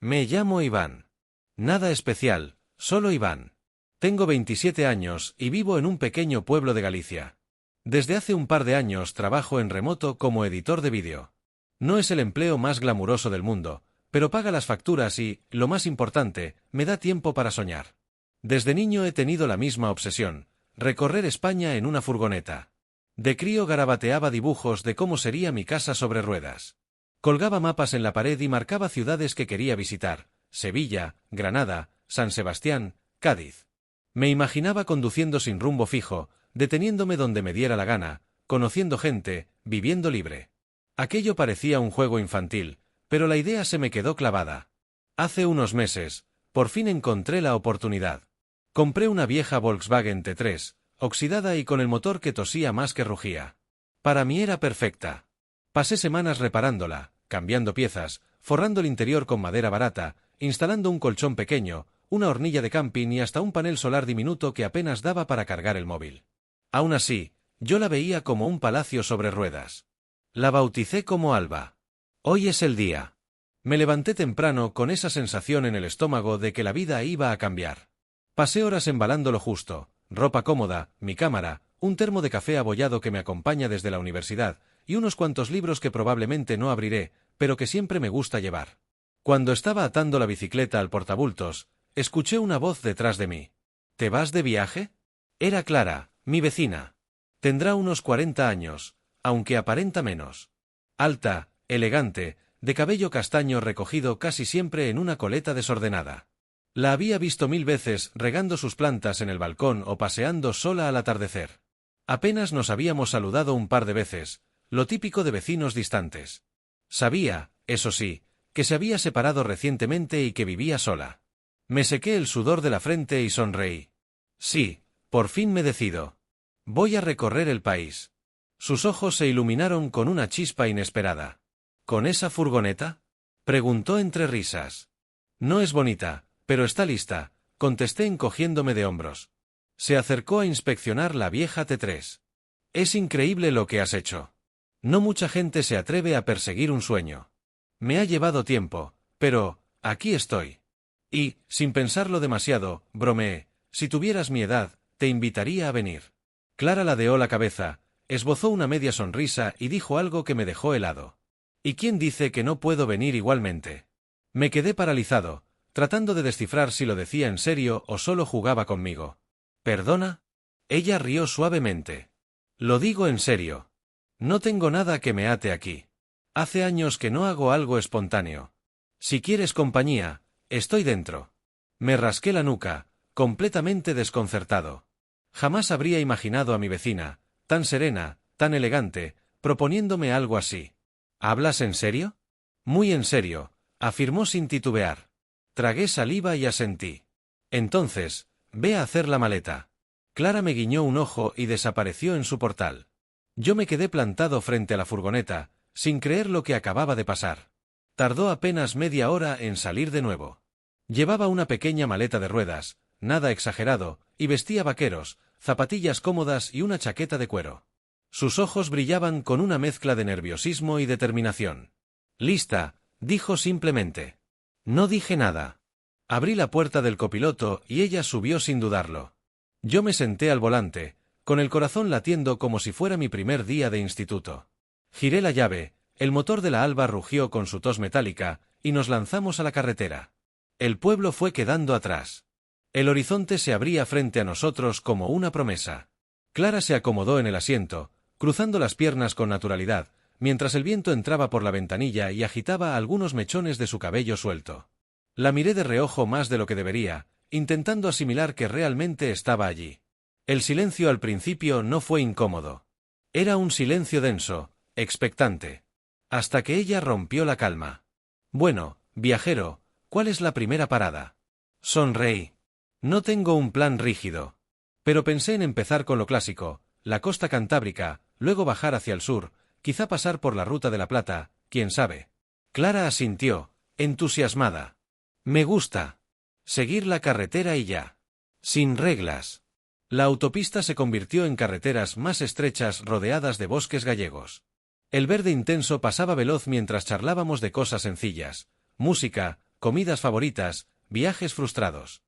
Me llamo Iván. Nada especial, solo Iván. Tengo 27 años y vivo en un pequeño pueblo de Galicia. Desde hace un par de años trabajo en remoto como editor de vídeo. No es el empleo más glamuroso del mundo, pero paga las facturas y, lo más importante, me da tiempo para soñar. Desde niño he tenido la misma obsesión: recorrer España en una furgoneta. De crío garabateaba dibujos de cómo sería mi casa sobre ruedas. Colgaba mapas en la pared y marcaba ciudades que quería visitar: Sevilla, Granada, San Sebastián, Cádiz. Me imaginaba conduciendo sin rumbo fijo, deteniéndome donde me diera la gana, conociendo gente, viviendo libre. Aquello parecía un juego infantil, pero la idea se me quedó clavada. Hace unos meses, por fin encontré la oportunidad. Compré una vieja Volkswagen T3, oxidada y con el motor que tosía más que rugía. Para mí era perfecta. Pasé semanas reparándola, cambiando piezas, forrando el interior con madera barata, instalando un colchón pequeño, una hornilla de camping y hasta un panel solar diminuto que apenas daba para cargar el móvil. Aún así, yo la veía como un palacio sobre ruedas. La bauticé como Alba. Hoy es el día. Me levanté temprano con esa sensación en el estómago de que la vida iba a cambiar. Pasé horas embalando lo justo: ropa cómoda, mi cámara, un termo de café abollado que me acompaña desde la universidad, y unos cuantos libros que probablemente no abriré, pero que siempre me gusta llevar. Cuando estaba atando la bicicleta al portabultos, escuché una voz detrás de mí. ¿Te vas de viaje? Era Clara, mi vecina. Tendrá unos 40 años, aunque aparenta menos. Alta, elegante, de cabello castaño recogido casi siempre en una coleta desordenada. La había visto 1000 veces regando sus plantas en el balcón o paseando sola al atardecer. Apenas nos habíamos saludado un par de veces, lo típico de vecinos distantes. Sabía, eso sí, que se había separado recientemente y que vivía sola. Me sequé el sudor de la frente y sonreí. Sí, por fin me decido. Voy a recorrer el país. Sus ojos se iluminaron con una chispa inesperada. ¿Con esa furgoneta?, preguntó entre risas. No es bonita, pero está lista, contesté encogiéndome de hombros. Se acercó a inspeccionar la vieja T3. Es increíble lo que has hecho. No mucha gente se atreve a perseguir un sueño. Me ha llevado tiempo, pero, aquí estoy. Y, sin pensarlo demasiado, bromeé: si tuvieras mi edad, te invitaría a venir. Clara ladeó la cabeza, esbozó una media sonrisa y dijo algo que me dejó helado. ¿Y quién dice que no puedo venir igualmente? Me quedé paralizado, tratando de descifrar si lo decía en serio o solo jugaba conmigo. ¿Perdona? Ella rió suavemente. Lo digo en serio. No tengo nada que me ate aquí. Hace años que no hago algo espontáneo. Si quieres compañía, estoy dentro. Me rasqué la nuca, completamente desconcertado. Jamás habría imaginado a mi vecina, tan serena, tan elegante, proponiéndome algo así. ¿Hablas en serio? Muy en serio, afirmó sin titubear. Tragué saliva y asentí. Entonces, ve a hacer la maleta. Clara me guiñó un ojo y desapareció en su portal. Yo me quedé plantado frente a la furgoneta, sin creer lo que acababa de pasar. Tardó apenas media hora en salir de nuevo. Llevaba una pequeña maleta de ruedas, nada exagerado, y vestía vaqueros, zapatillas cómodas y una chaqueta de cuero. Sus ojos brillaban con una mezcla de nerviosismo y determinación. «Lista», dijo simplemente. No dije nada. Abrí la puerta del copiloto y ella subió sin dudarlo. Yo me senté al volante, con el corazón latiendo como si fuera mi primer día de instituto. Giré la llave, el motor de la Alba rugió con su tos metálica, y nos lanzamos a la carretera. El pueblo fue quedando atrás. El horizonte se abría frente a nosotros como una promesa. Clara se acomodó en el asiento, cruzando las piernas con naturalidad, mientras el viento entraba por la ventanilla y agitaba algunos mechones de su cabello suelto. La miré de reojo más de lo que debería, intentando asimilar que realmente estaba allí. El silencio al principio no fue incómodo. Era un silencio denso, expectante. Hasta que ella rompió la calma. Bueno, viajero, ¿cuál es la primera parada? Sonreí. No tengo un plan rígido. Pero pensé en empezar con lo clásico, la costa cantábrica, luego bajar hacia el sur, quizá pasar por la Ruta de la Plata, quién sabe. Clara asintió, entusiasmada. Me gusta. Seguir la carretera y ya. Sin reglas. La autopista se convirtió en carreteras más estrechas rodeadas de bosques gallegos. El verde intenso pasaba veloz mientras charlábamos de cosas sencillas: música, comidas favoritas, viajes frustrados.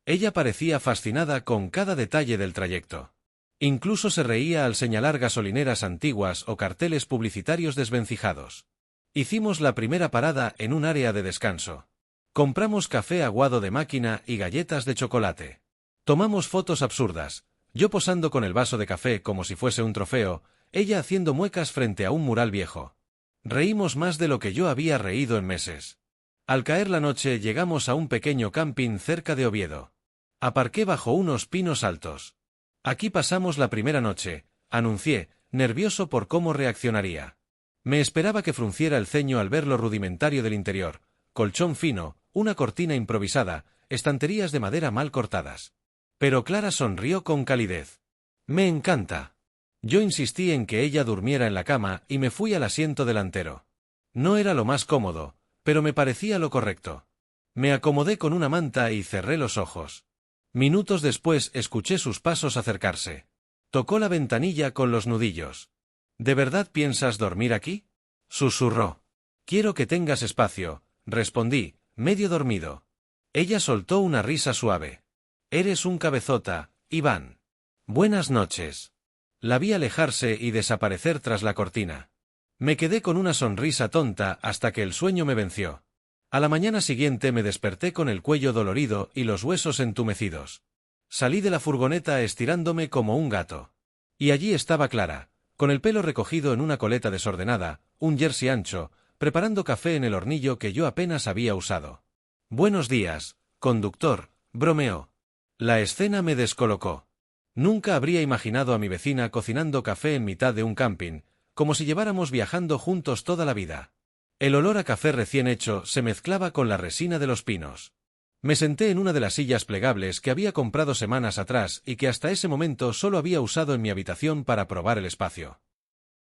Ella parecía fascinada con cada detalle del trayecto. Incluso se reía al señalar gasolineras antiguas o carteles publicitarios desvencijados. Hicimos la primera parada en un área de descanso. Compramos café aguado de máquina y galletas de chocolate. Tomamos fotos absurdas, yo posando con el vaso de café como si fuese un trofeo, ella haciendo muecas frente a un mural viejo. Reímos más de lo que yo había reído en meses. Al caer la noche llegamos a un pequeño camping cerca de Oviedo. Aparqué bajo unos pinos altos. Aquí pasamos la primera noche, anuncié, nervioso por cómo reaccionaría. Me esperaba que frunciera el ceño al ver lo rudimentario del interior, colchón fino, una cortina improvisada, estanterías de madera mal cortadas. Pero Clara sonrió con calidez. Me encanta. Yo insistí en que ella durmiera en la cama y me fui al asiento delantero. No era lo más cómodo, pero me parecía lo correcto. Me acomodé con una manta y cerré los ojos. Minutos después escuché sus pasos acercarse. Tocó la ventanilla con los nudillos. ¿De verdad piensas dormir aquí?, susurró. Quiero que tengas espacio, respondí, medio dormido. Ella soltó una risa suave. Eres un cabezota, Iván. Buenas noches. La vi alejarse y desaparecer tras la cortina. Me quedé con una sonrisa tonta hasta que el sueño me venció. A la mañana siguiente me desperté con el cuello dolorido y los huesos entumecidos. Salí de la furgoneta estirándome como un gato. Y allí estaba Clara, con el pelo recogido en una coleta desordenada, un jersey ancho, preparando café en el hornillo que yo apenas había usado. Buenos días, conductor, bromeó. La escena me descolocó. Nunca habría imaginado a mi vecina cocinando café en mitad de un camping, como si lleváramos viajando juntos toda la vida. El olor a café recién hecho se mezclaba con la resina de los pinos. Me senté en una de las sillas plegables que había comprado semanas atrás y que hasta ese momento solo había usado en mi habitación para probar el espacio.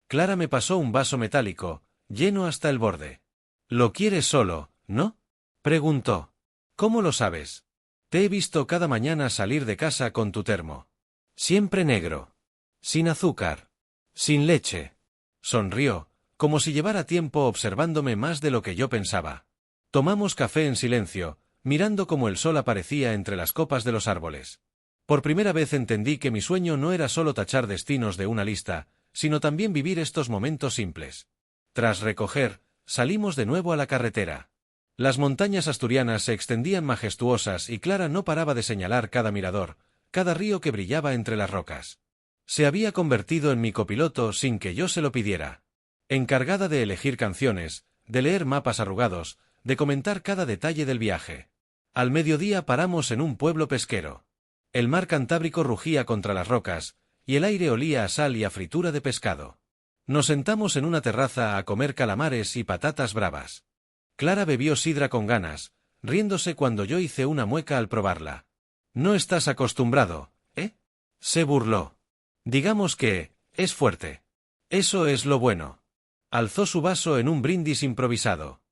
Clara me pasó un vaso metálico, lleno hasta el borde. ¿Lo quieres solo, no?, preguntó. ¿Cómo lo sabes? Te he visto cada mañana salir de casa con tu termo. Siempre negro. Sin azúcar. Sin leche. Sonrió, como si llevara tiempo observándome más de lo que yo pensaba. Tomamos café en silencio, mirando cómo el sol aparecía entre las copas de los árboles. Por primera vez entendí que mi sueño no era solo tachar destinos de una lista, sino también vivir estos momentos simples. Tras recoger, salimos de nuevo a la carretera. Las montañas asturianas se extendían majestuosas y Clara no paraba de señalar cada mirador, cada río que brillaba entre las rocas. Se había convertido en mi copiloto sin que yo se lo pidiera. Encargada de elegir canciones, de leer mapas arrugados, de comentar cada detalle del viaje. Al mediodía paramos en un pueblo pesquero. El mar Cantábrico rugía contra las rocas, y el aire olía a sal y a fritura de pescado. Nos sentamos en una terraza a comer calamares y patatas bravas. Clara bebió sidra con ganas, riéndose cuando yo hice una mueca al probarla. No estás acostumbrado, ¿eh?, se burló. Digamos que, es fuerte. Eso es lo bueno. Alzó su vaso en un brindis improvisado.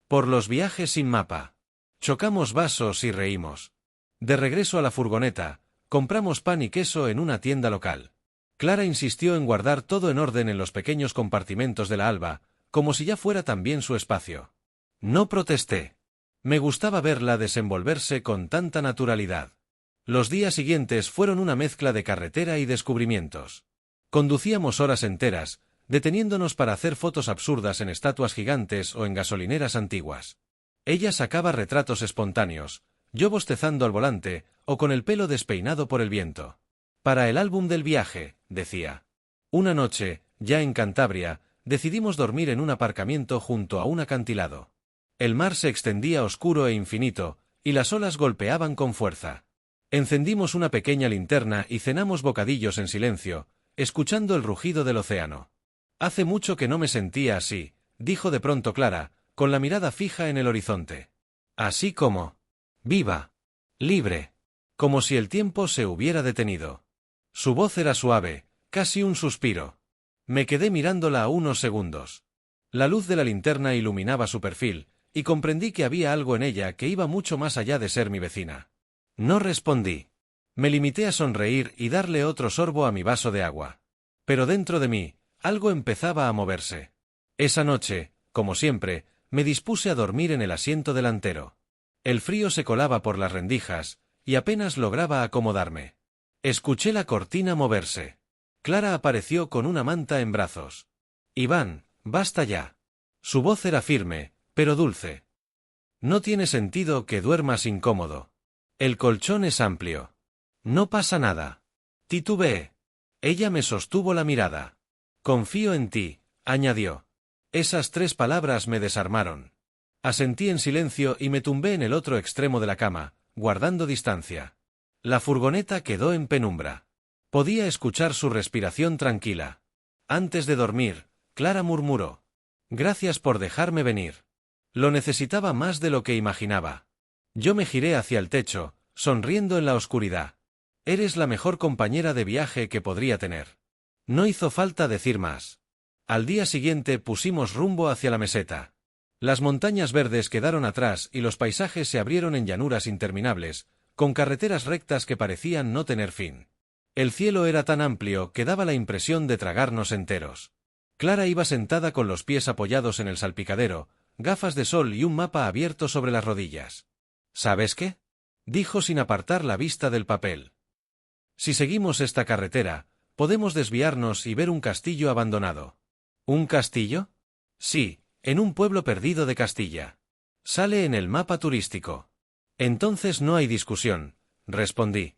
Por los viajes sin mapa. Chocamos vasos y reímos. De regreso a la furgoneta, compramos pan y queso en una tienda local. Clara insistió en guardar todo en orden en los pequeños compartimentos de la alba, como si ya fuera también su espacio. No protesté. Me gustaba verla desenvolverse con tanta naturalidad. Los días siguientes fueron una mezcla de carretera y descubrimientos. Conducíamos horas enteras, deteniéndonos para hacer fotos absurdas en estatuas gigantes o en gasolineras antiguas. Ella sacaba retratos espontáneos, yo bostezando al volante, o con el pelo despeinado por el viento. Para el álbum del viaje, decía. Una noche, ya en Cantabria, decidimos dormir en un aparcamiento junto a un acantilado. El mar se extendía oscuro e infinito, y las olas golpeaban con fuerza. Encendimos una pequeña linterna y cenamos bocadillos en silencio, escuchando el rugido del océano. Hace mucho que no me sentía así, dijo de pronto Clara, con la mirada fija en el horizonte. Así como viva, libre, como si el tiempo se hubiera detenido. Su voz era suave, casi un suspiro. Me quedé mirándola unos segundos. La luz de la linterna iluminaba su perfil, y comprendí que había algo en ella que iba mucho más allá de ser mi vecina. No respondí. Me limité a sonreír y darle otro sorbo a mi vaso de agua. Pero dentro de mí, algo empezaba a moverse. Esa noche, como siempre, Me dispuse a dormir en el asiento delantero. El frío se colaba por las rendijas, y apenas lograba acomodarme. Escuché la cortina moverse. Clara apareció con una manta en brazos. Iván, basta ya. Su voz era firme, pero dulce. No tiene sentido que duermas incómodo. El colchón es amplio. No pasa nada. Titubeé. Ella me sostuvo la mirada. Confío en ti, añadió. Esas 3 palabras me desarmaron. Asentí en silencio y me tumbé en el otro extremo de la cama, guardando distancia. La furgoneta quedó en penumbra. Podía escuchar su respiración tranquila. Antes de dormir, Clara murmuró: «Gracias por dejarme venir. Lo necesitaba más de lo que imaginaba». Yo me giré hacia el techo, sonriendo en la oscuridad. «Eres la mejor compañera de viaje que podría tener». No hizo falta decir más. Al día siguiente pusimos rumbo hacia la meseta. Las montañas verdes quedaron atrás y los paisajes se abrieron en llanuras interminables, con carreteras rectas que parecían no tener fin. El cielo era tan amplio que daba la impresión de tragarnos enteros. Clara iba sentada con los pies apoyados en el salpicadero, gafas de sol y un mapa abierto sobre las rodillas. «¿Sabes qué?», dijo sin apartar la vista del papel. «Si seguimos esta carretera, podemos desviarnos y ver un castillo abandonado». «¿Un castillo?». «Sí, en un pueblo perdido de Castilla. Sale en el mapa turístico». «Entonces no hay discusión», respondí.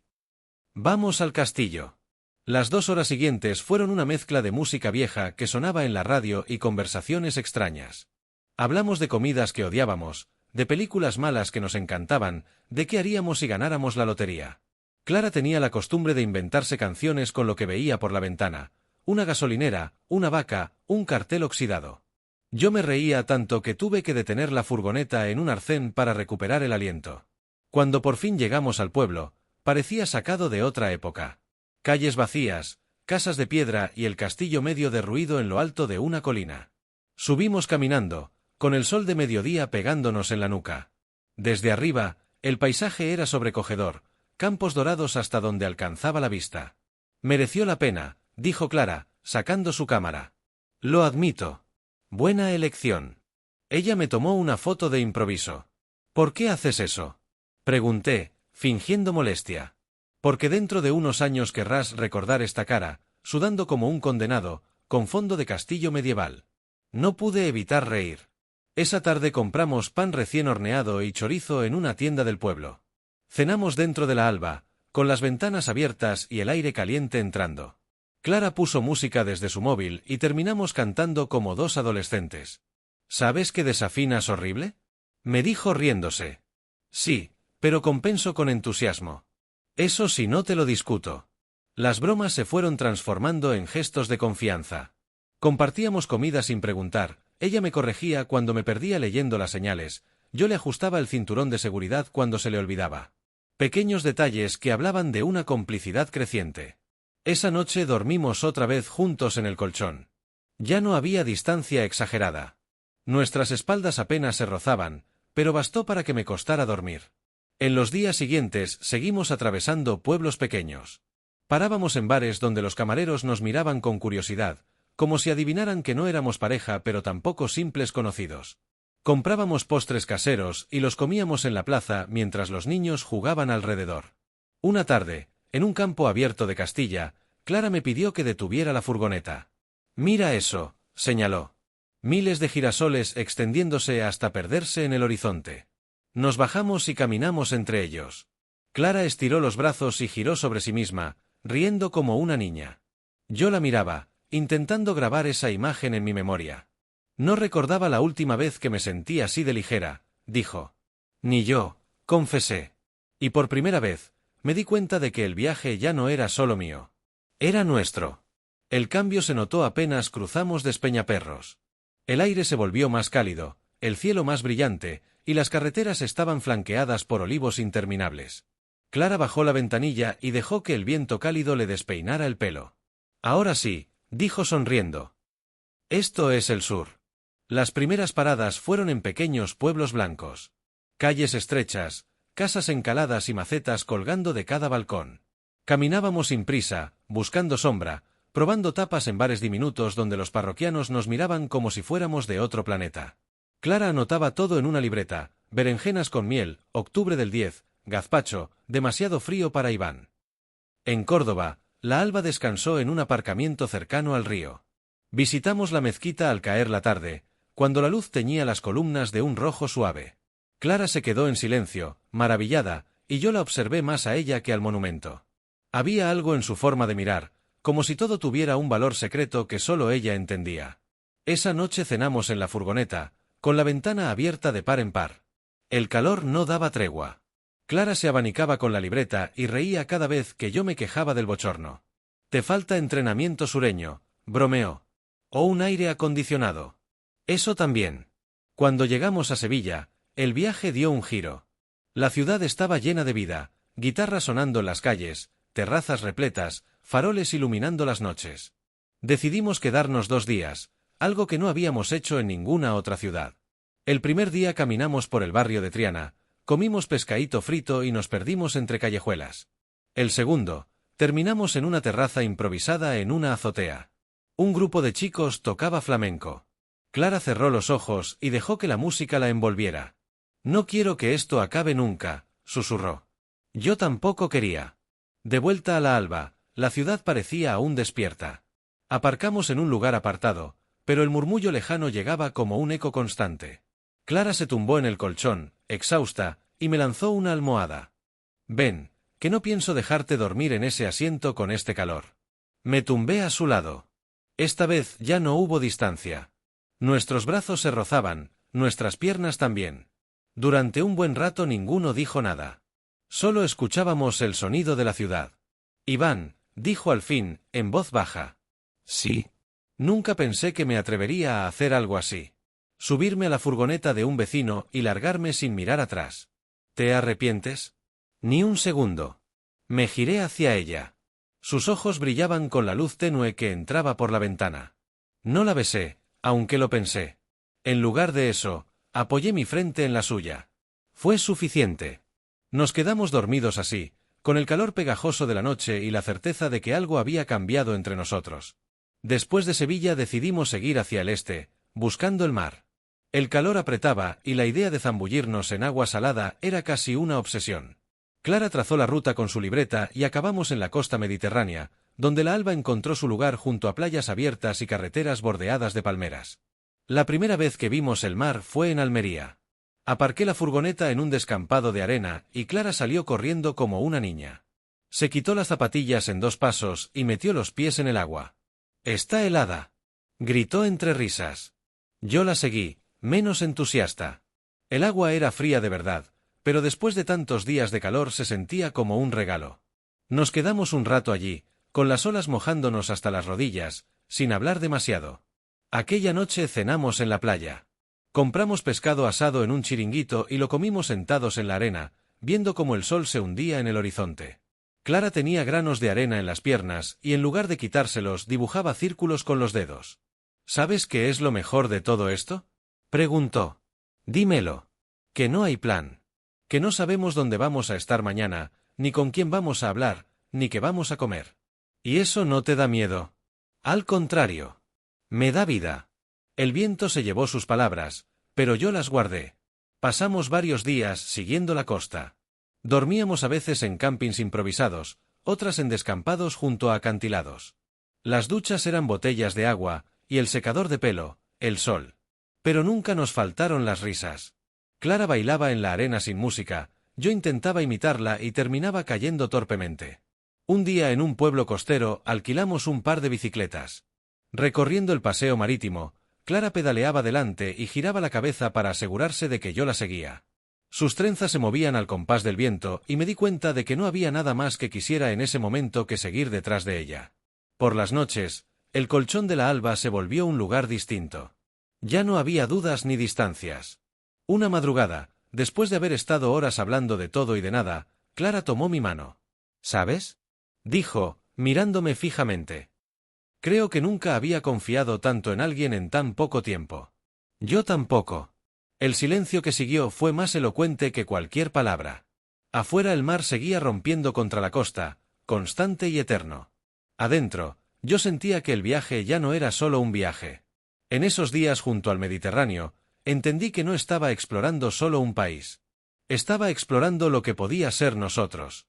«Vamos al castillo». Las 2 horas siguientes fueron una mezcla de música vieja que sonaba en la radio y conversaciones extrañas. Hablamos de comidas que odiábamos, de películas malas que nos encantaban, de qué haríamos si ganáramos la lotería. Clara tenía la costumbre de inventarse canciones con lo que veía por la ventana: una gasolinera, una vaca, un cartel oxidado. Yo me reía tanto que tuve que detener la furgoneta en un arcén para recuperar el aliento. Cuando por fin llegamos al pueblo, parecía sacado de otra época. Calles vacías, casas de piedra y el castillo medio derruido en lo alto de una colina. Subimos caminando, con el sol de mediodía pegándonos en la nuca. Desde arriba, el paisaje era sobrecogedor, campos dorados hasta donde alcanzaba la vista. «Mereció la pena», dijo Clara, sacando su cámara. «Lo admito. Buena elección». Ella me tomó una foto de improviso. «¿Por qué haces eso?», pregunté, fingiendo molestia. «Porque dentro de unos años querrás recordar esta cara, sudando como un condenado, con fondo de castillo medieval». No pude evitar reír. Esa tarde compramos pan recién horneado y chorizo en una tienda del pueblo. Cenamos dentro de la alba, con las ventanas abiertas y el aire caliente entrando. Clara puso música desde su móvil y terminamos cantando como 2 adolescentes. «¿Sabes que desafinas horrible?», me dijo riéndose. «Sí, pero compenso con entusiasmo». «Eso sí, no te lo discuto». Las bromas se fueron transformando en gestos de confianza. Compartíamos comida sin preguntar, ella me corregía cuando me perdía leyendo las señales, yo le ajustaba el cinturón de seguridad cuando se le olvidaba. Pequeños detalles que hablaban de una complicidad creciente. Esa noche dormimos otra vez juntos en el colchón. Ya no había distancia exagerada. Nuestras espaldas apenas se rozaban, pero bastó para que me costara dormir. En los días siguientes seguimos atravesando pueblos pequeños. Parábamos en bares donde los camareros nos miraban con curiosidad, como si adivinaran que no éramos pareja pero tampoco simples conocidos. Comprábamos postres caseros y los comíamos en la plaza mientras los niños jugaban alrededor. Una tarde, en un campo abierto de Castilla, Clara me pidió que detuviera la furgoneta. «Mira eso», señaló. Miles de girasoles extendiéndose hasta perderse en el horizonte. Nos bajamos y caminamos entre ellos. Clara estiró los brazos y giró sobre sí misma, riendo como una niña. Yo la miraba, intentando grabar esa imagen en mi memoria. «No recordaba la última vez que me sentí así de ligera», dijo. «Ni yo», confesé. Y por primera vez, me di cuenta de que el viaje ya no era solo mío. Era nuestro. El cambio se notó apenas cruzamos Despeñaperros. El aire se volvió más cálido, el cielo más brillante, y las carreteras estaban flanqueadas por olivos interminables. Clara bajó la ventanilla y dejó que el viento cálido le despeinara el pelo. «Ahora sí», dijo sonriendo. «Esto es el sur». Las primeras paradas fueron en pequeños pueblos blancos. Calles estrechas, casas encaladas y macetas colgando de cada balcón. Caminábamos sin prisa, buscando sombra, probando tapas en bares diminutos donde los parroquianos nos miraban como si fuéramos de otro planeta. Clara anotaba todo en una libreta: berenjenas con miel, octubre del 10, gazpacho, demasiado frío para Iván. En Córdoba, la Alba descansó en un aparcamiento cercano al río. Visitamos la mezquita al caer la tarde, cuando la luz teñía las columnas de un rojo suave. Clara se quedó en silencio, maravillada, y yo la observé más a ella que al monumento. Había algo en su forma de mirar, como si todo tuviera un valor secreto que solo ella entendía. Esa noche cenamos en la furgoneta, con la ventana abierta de par en par. El calor no daba tregua. Clara se abanicaba con la libreta y reía cada vez que yo me quejaba del bochorno. «Te falta entrenamiento sureño», bromeó. «O un aire acondicionado». «Eso también». Cuando llegamos a Sevilla, el viaje dio un giro. La ciudad estaba llena de vida, guitarras sonando en las calles, terrazas repletas, faroles iluminando las noches. Decidimos quedarnos 2 días, algo que no habíamos hecho en ninguna otra ciudad. El primer día caminamos por el barrio de Triana, comimos pescaíto frito y nos perdimos entre callejuelas. El segundo, terminamos en una terraza improvisada en una azotea. Un grupo de chicos tocaba flamenco. Clara cerró los ojos y dejó que la música la envolviera. «No quiero que esto acabe nunca», susurró. Yo tampoco quería. De vuelta a la Alba, la ciudad parecía aún despierta. Aparcamos en un lugar apartado, pero el murmullo lejano llegaba como un eco constante. Clara se tumbó en el colchón, exhausta, y me lanzó una almohada. «Ven, que no pienso dejarte dormir en ese asiento con este calor». Me tumbé a su lado. Esta vez ya no hubo distancia. Nuestros brazos se rozaban, nuestras piernas también. Durante un buen rato ninguno dijo nada. Solo escuchábamos el sonido de la ciudad. «Iván», dijo al fin, en voz baja. «Sí». Nunca pensé que me atrevería a hacer algo así. Subirme a la furgoneta de un vecino y largarme sin mirar atrás. «¿Te arrepientes?» Ni un segundo. Me giré hacia ella. Sus ojos brillaban con la luz tenue que entraba por la ventana. No la besé, aunque lo pensé. En lugar de eso, apoyé mi frente en la suya. Fue suficiente. Nos quedamos dormidos así, con el calor pegajoso de la noche y la certeza de que algo había cambiado entre nosotros. Después de Sevilla decidimos seguir hacia el este, buscando el mar. El calor apretaba y la idea de zambullirnos en agua salada era casi una obsesión. Clara trazó la ruta con su libreta y acabamos en la costa mediterránea, donde la Alba encontró su lugar junto a playas abiertas y carreteras bordeadas de palmeras. La primera vez que vimos el mar fue en Almería. Aparqué la furgoneta en un descampado de arena y Clara salió corriendo como una niña. Se quitó las zapatillas en 2 pasos y metió los pies en el agua. «Está helada», gritó entre risas. Yo la seguí, menos entusiasta. El agua era fría de verdad, pero después de tantos días de calor se sentía como un regalo. Nos quedamos un rato allí, con las olas mojándonos hasta las rodillas, sin hablar demasiado. Aquella noche cenamos en la playa. Compramos pescado asado en un chiringuito y lo comimos sentados en la arena, viendo cómo el sol se hundía en el horizonte. Clara tenía granos de arena en las piernas y en lugar de quitárselos dibujaba círculos con los dedos. «¿Sabes qué es lo mejor de todo esto?», preguntó. «Dímelo. Que no hay plan. Que no sabemos dónde vamos a estar mañana, ni con quién vamos a hablar, ni qué vamos a comer. ¿Y eso no te da miedo?». «Al contrario. Me da vida». El viento se llevó sus palabras, pero yo las guardé. Pasamos varios días siguiendo la costa. Dormíamos a veces en campings improvisados, otras en descampados junto a acantilados. Las duchas eran botellas de agua, y el secador de pelo, el sol. Pero nunca nos faltaron las risas. Clara bailaba en la arena sin música, yo intentaba imitarla y terminaba cayendo torpemente. Un día en un pueblo costero alquilamos un par de bicicletas. Recorriendo el paseo marítimo, Clara pedaleaba delante y giraba la cabeza para asegurarse de que yo la seguía. Sus trenzas se movían al compás del viento y me di cuenta de que no había nada más que quisiera en ese momento que seguir detrás de ella. Por las noches, el colchón de la Alba se volvió un lugar distinto. Ya no había dudas ni distancias. Una madrugada, después de haber estado horas hablando de todo y de nada, Clara tomó mi mano. «¿Sabes?», dijo, mirándome fijamente. Creo que nunca había confiado tanto en alguien en tan poco tiempo. Yo tampoco. El silencio que siguió fue más elocuente que cualquier palabra. Afuera el mar seguía rompiendo contra la costa, constante y eterno. Adentro, yo sentía que el viaje ya no era solo un viaje. En esos días junto al Mediterráneo, entendí que no estaba explorando solo un país. Estaba explorando lo que podía ser nosotros.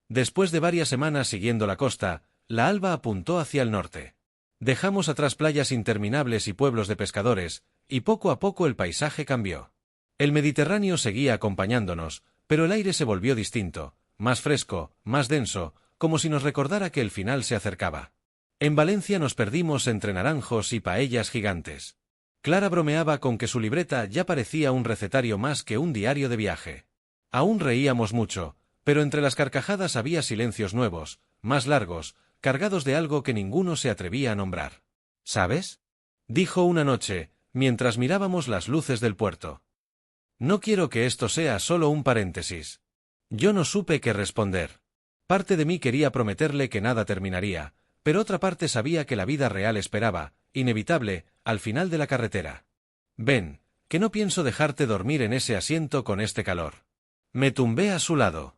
Después de varias semanas siguiendo la costa, la alba apuntó hacia el norte. Dejamos atrás playas interminables y pueblos de pescadores, y poco a poco el paisaje cambió. El Mediterráneo seguía acompañándonos, pero el aire se volvió distinto, más fresco, más denso, como si nos recordara que el final se acercaba. En Valencia nos perdimos entre naranjos y paellas gigantes. Clara bromeaba con que su libreta ya parecía un recetario más que un diario de viaje. Aún reíamos mucho, pero entre las carcajadas había silencios nuevos, más largos, cargados de algo que ninguno se atrevía a nombrar. ¿Sabes?, dijo una noche, mientras mirábamos las luces del puerto. No quiero que esto sea solo un paréntesis. Yo no supe qué responder. Parte de mí quería prometerle que nada terminaría, pero otra parte sabía que la vida real esperaba, inevitable, al final de la carretera. Ven, que no pienso dejarte dormir en ese asiento con este calor. Me tumbé a su lado.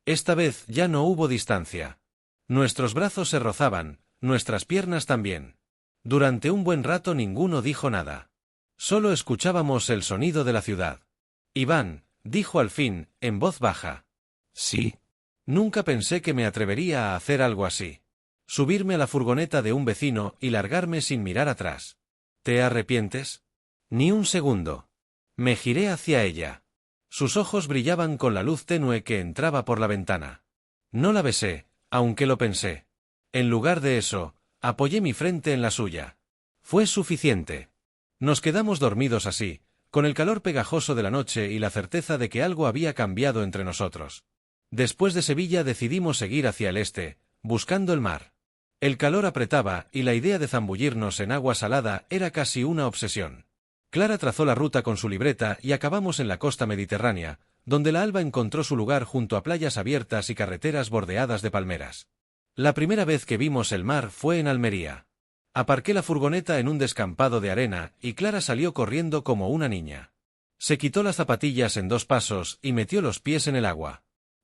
Esta vez ya no hubo distancia. Nuestros brazos se rozaban, nuestras piernas también. Durante un buen rato ninguno dijo nada. Solo escuchábamos el sonido de la ciudad. Iván, dijo al fin, en voz baja. Sí. Nunca pensé que me atrevería a hacer algo así. Subirme a la furgoneta de un vecino y largarme sin mirar atrás. ¿Te arrepientes? Ni un segundo. Me giré hacia ella. Sus ojos brillaban con la luz tenue que entraba por la ventana. No la besé, aunque lo pensé. En lugar de eso, apoyé mi frente en la suya. Fue suficiente. Nos quedamos dormidos así, con el calor pegajoso de la noche y la certeza de que algo había cambiado entre nosotros. Después de Sevilla decidimos seguir hacia el este, buscando el mar. El calor apretaba y la idea de zambullirnos en agua salada era casi una obsesión. Clara trazó la ruta con su libreta y acabamos en la costa mediterránea, donde la alba encontró su lugar junto a playas abiertas y carreteras bordeadas de palmeras. La primera vez que vimos el mar fue en Almería. Aparqué la furgoneta en un descampado de arena y Clara salió corriendo como una niña. Se quitó las zapatillas en 2 pasos y metió los pies en el agua.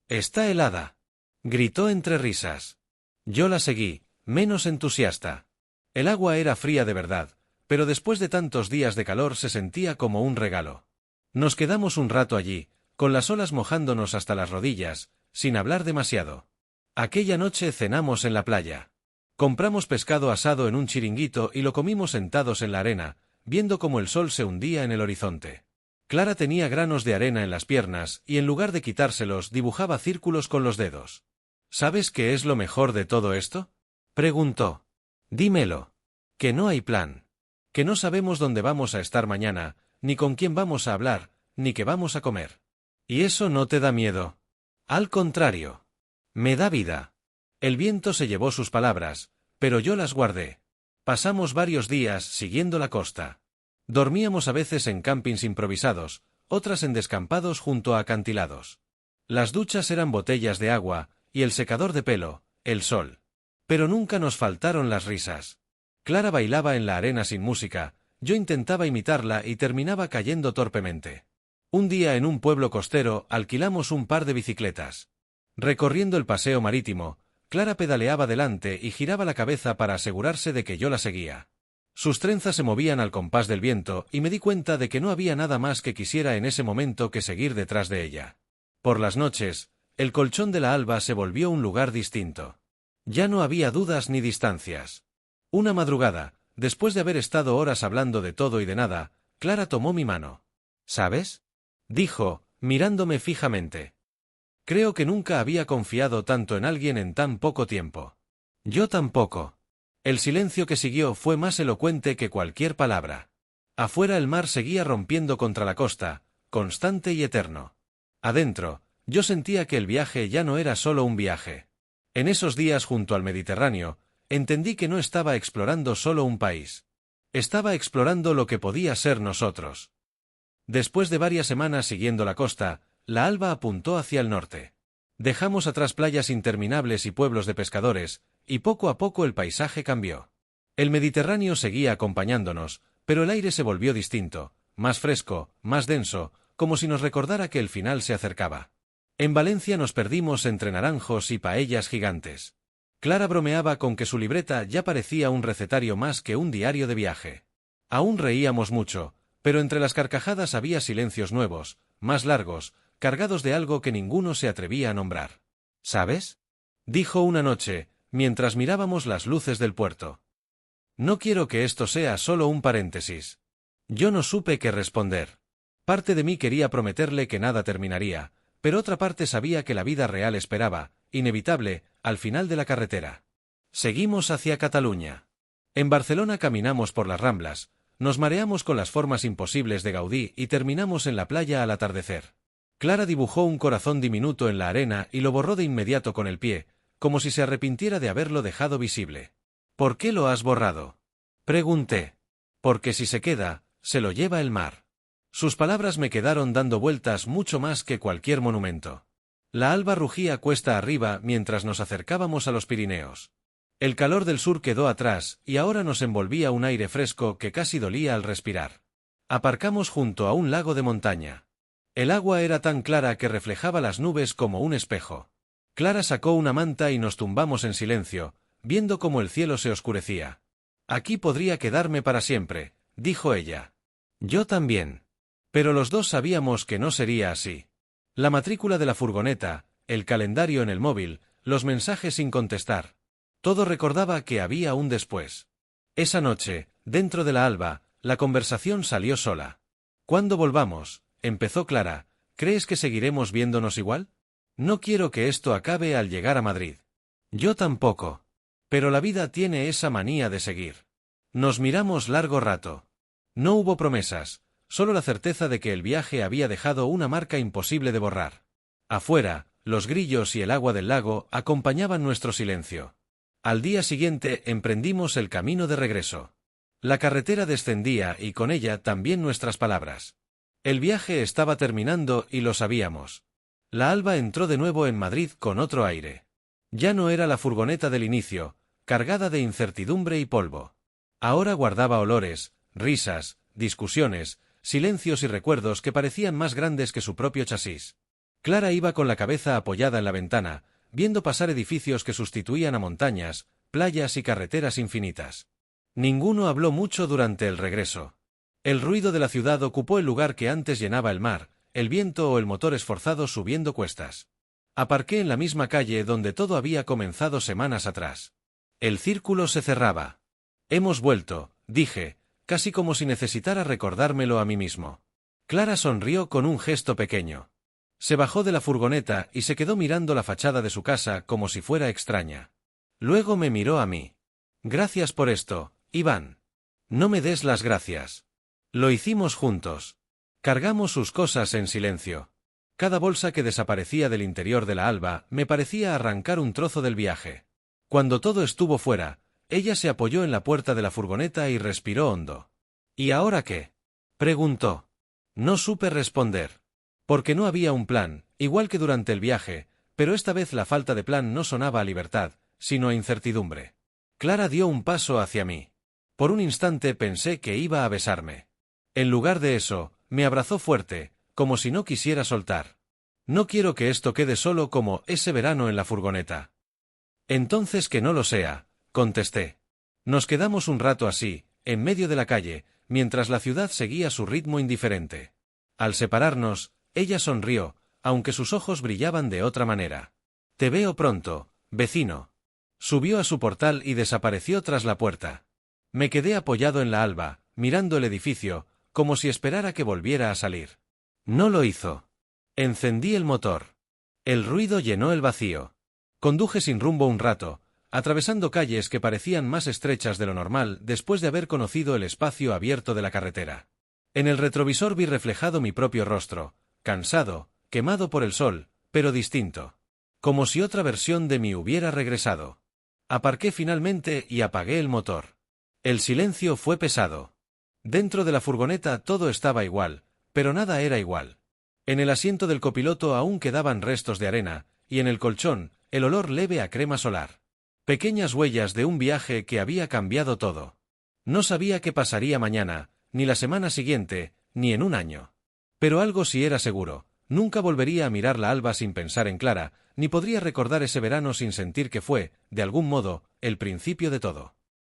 «¡Está helada!», gritó entre risas. Yo la seguí, menos entusiasta. El agua era fría de verdad, pero después de tantos días de calor se sentía como un regalo. Nos quedamos un rato allí, con las olas mojándonos hasta las rodillas, sin hablar demasiado. Aquella noche cenamos en la playa. Compramos pescado asado en un chiringuito y lo comimos sentados en la arena, viendo cómo el sol se hundía en el horizonte. Clara tenía granos de arena en las piernas y en lugar de quitárselos dibujaba círculos con los dedos. ¿Sabes qué es lo mejor de todo esto?, preguntó. Dímelo. Que no hay plan. Que no sabemos dónde vamos a estar mañana, ni con quién vamos a hablar, ni qué vamos a comer. ¿Y eso no te da miedo? Al contrario. Me da vida. El viento se llevó sus palabras, pero yo las guardé. Pasamos varios días siguiendo la costa. Dormíamos a veces en campings improvisados, otras en descampados junto a acantilados. Las duchas eran botellas de agua, y el secador de pelo, el sol. Pero nunca nos faltaron las risas. Clara bailaba en la arena sin música, yo intentaba imitarla y terminaba cayendo torpemente. Un día en un pueblo costero alquilamos un par de bicicletas. Recorriendo el paseo marítimo, Clara pedaleaba delante y giraba la cabeza para asegurarse de que yo la seguía. Sus trenzas se movían al compás del viento y me di cuenta de que no había nada más que quisiera en ese momento que seguir detrás de ella. Por las noches, el colchón de la alba se volvió un lugar distinto. Ya no había dudas ni distancias. Una madrugada, después de haber estado horas hablando de todo y de nada, Clara tomó mi mano. ¿Sabes?, dijo, mirándome fijamente. Creo que nunca había confiado tanto en alguien en tan poco tiempo. Yo tampoco. El silencio que siguió fue más elocuente que cualquier palabra. Afuera el mar seguía rompiendo contra la costa, constante y eterno. Adentro, yo sentía que el viaje ya no era solo un viaje. En esos días junto al Mediterráneo, entendí que no estaba explorando solo un país. Estaba explorando lo que podía ser nosotros. Después de varias semanas siguiendo la costa, la alba apuntó hacia el norte. Dejamos atrás playas interminables y pueblos de pescadores, y poco a poco el paisaje cambió. El Mediterráneo seguía acompañándonos, pero el aire se volvió distinto, más fresco, más denso, como si nos recordara que el final se acercaba. En Valencia nos perdimos entre naranjos y paellas gigantes. Clara bromeaba con que su libreta ya parecía un recetario más que un diario de viaje. Aún reíamos mucho, pero entre las carcajadas había silencios nuevos, más largos, cargados de algo que ninguno se atrevía a nombrar. ¿Sabes?, dijo una noche, mientras mirábamos las luces del puerto. No quiero que esto sea solo un paréntesis. Yo no supe qué responder. Parte de mí quería prometerle que nada terminaría, pero otra parte sabía que la vida real esperaba, inevitable, al final de la carretera. Seguimos hacia Cataluña. En Barcelona caminamos por las Ramblas, nos mareamos con las formas imposibles de Gaudí y terminamos en la playa al atardecer. Clara dibujó un corazón diminuto en la arena y lo borró de inmediato con el pie, como si se arrepintiera de haberlo dejado visible. ¿Por qué lo has borrado?, pregunté. Porque si se queda, se lo lleva el mar. Sus palabras me quedaron dando vueltas mucho más que cualquier monumento. La alba rugía cuesta arriba mientras nos acercábamos a los Pirineos. El calor del sur quedó atrás y ahora nos envolvía un aire fresco que casi dolía al respirar. Aparcamos junto a un lago de montaña. El agua era tan clara que reflejaba las nubes como un espejo. Clara sacó una manta y nos tumbamos en silencio, viendo cómo el cielo se oscurecía. Aquí podría quedarme para siempre, dijo ella. Yo también. Pero los dos sabíamos que no sería así. La matrícula de la furgoneta, el calendario en el móvil, los mensajes sin contestar. Todo recordaba que había un después. Esa noche, dentro de la alba, la conversación salió sola. «Cuando volvamos», empezó Clara, «¿crees que seguiremos viéndonos igual? No quiero que esto acabe al llegar a Madrid». Yo tampoco. Pero la vida tiene esa manía de seguir. Nos miramos largo rato. No hubo promesas, solo la certeza de que el viaje había dejado una marca imposible de borrar. Afuera, los grillos y el agua del lago acompañaban nuestro silencio. Al día siguiente emprendimos el camino de regreso. La carretera descendía y con ella también nuestras palabras. El viaje estaba terminando y lo sabíamos. La alba entró de nuevo en Madrid con otro aire. Ya no era la furgoneta del inicio, cargada de incertidumbre y polvo. Ahora guardaba olores, risas, discusiones, silencios y recuerdos que parecían más grandes que su propio chasis. Clara iba con la cabeza apoyada en la ventana, viendo pasar edificios que sustituían a montañas, playas y carreteras infinitas. Ninguno habló mucho durante el regreso. El ruido de la ciudad ocupó el lugar que antes llenaba el mar, el viento o el motor esforzado subiendo cuestas. Aparqué en la misma calle donde todo había comenzado semanas atrás. El círculo se cerraba. «Hemos vuelto», dije, casi como si necesitara recordármelo a mí mismo. Clara sonrió con un gesto pequeño. Se bajó de la furgoneta y se quedó mirando la fachada de su casa como si fuera extraña. Luego me miró a mí. «Gracias por esto, Iván. No me des las gracias. Lo hicimos juntos». Cargamos sus cosas en silencio. Cada bolsa que desaparecía del interior de la alba me parecía arrancar un trozo del viaje. Cuando todo estuvo fuera, ella se apoyó en la puerta de la furgoneta y respiró hondo. «¿Y ahora qué?», preguntó. No supe responder. Porque no había un plan, igual que durante el viaje, pero esta vez la falta de plan no sonaba a libertad, sino a incertidumbre. Clara dio un paso hacia mí. Por un instante pensé que iba a besarme. En lugar de eso, me abrazó fuerte, como si no quisiera soltar. «No quiero que esto quede solo como ese verano en la furgoneta». «Entonces que no lo sea», contesté. Nos quedamos un rato así, en medio de la calle, mientras la ciudad seguía su ritmo indiferente. Al separarnos, ella sonrió, aunque sus ojos brillaban de otra manera. «Te veo pronto, vecino». Subió a su portal y desapareció tras la puerta. Me quedé apoyado en la alba, mirando el edificio, como si esperara que volviera a salir. No lo hizo. Encendí el motor. El ruido llenó el vacío. Conduje sin rumbo un rato, atravesando calles que parecían más estrechas de lo normal después de haber conocido el espacio abierto de la carretera. En el retrovisor vi reflejado mi propio rostro, cansado, quemado por el sol, pero distinto. Como si otra versión de mí hubiera regresado. Aparqué finalmente y apagué el motor. El silencio fue pesado. Dentro de la furgoneta todo estaba igual, pero nada era igual. En el asiento del copiloto aún quedaban restos de arena, y en el colchón, el olor leve a crema solar. Pequeñas huellas de un viaje que había cambiado todo. No sabía qué pasaría mañana, ni la semana siguiente, ni en un año. Pero algo sí era seguro, nunca volvería a mirar la alba sin pensar en Clara, ni podría recordar ese verano sin sentir que fue, de algún modo, el principio de todo.